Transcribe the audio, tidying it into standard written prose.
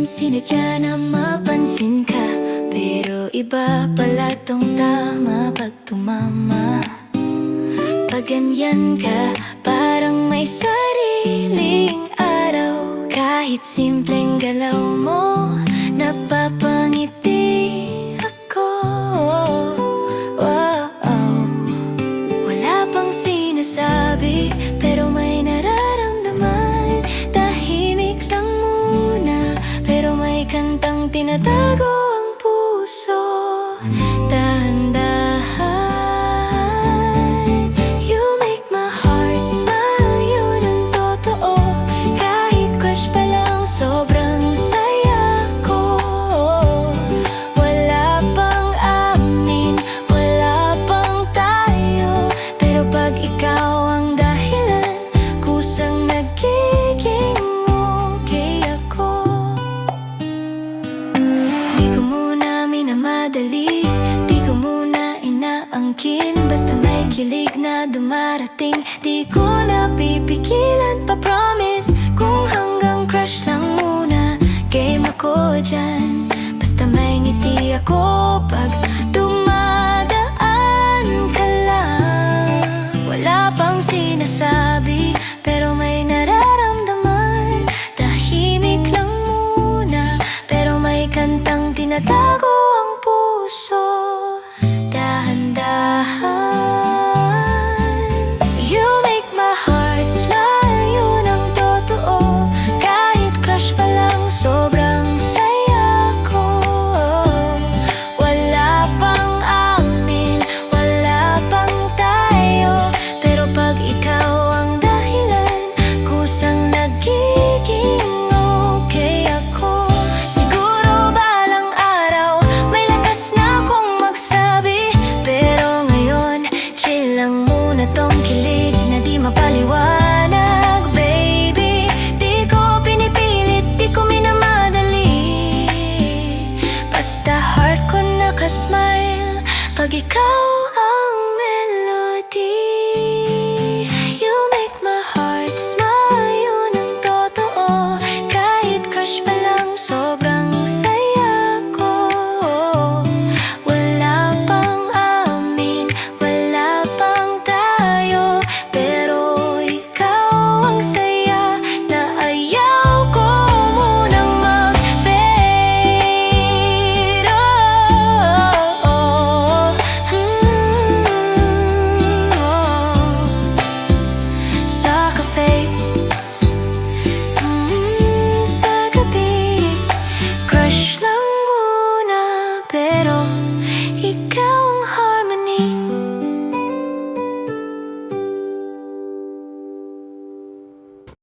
sinadya na mapansin ka, pero iba pala tong tama pag tumama. Pag ganyan ka, parang may sariling araw. Kahit simpleng galaw mo, napapangiti ako. Wala pang sinasabi, pero may nararamdaman. Tahimik lang muna, pero may kantang tinatago ang puso. Dahan-dahan, you make my heart smile. Yun ang totoo. Kahit crush pa lang, sobrang saya ko. Wala pang amin, wala pang tayo, pero pag ikaw ang dahilan, kusang nagiging okay ako. Di ko muna minamadali, di ko muna inaangkin. Basta may kilig na dumarating, di ko na pipigilan pa, promise. Kung hanggang crush lang muna, game ako dyan. Basta may ngiti ako pag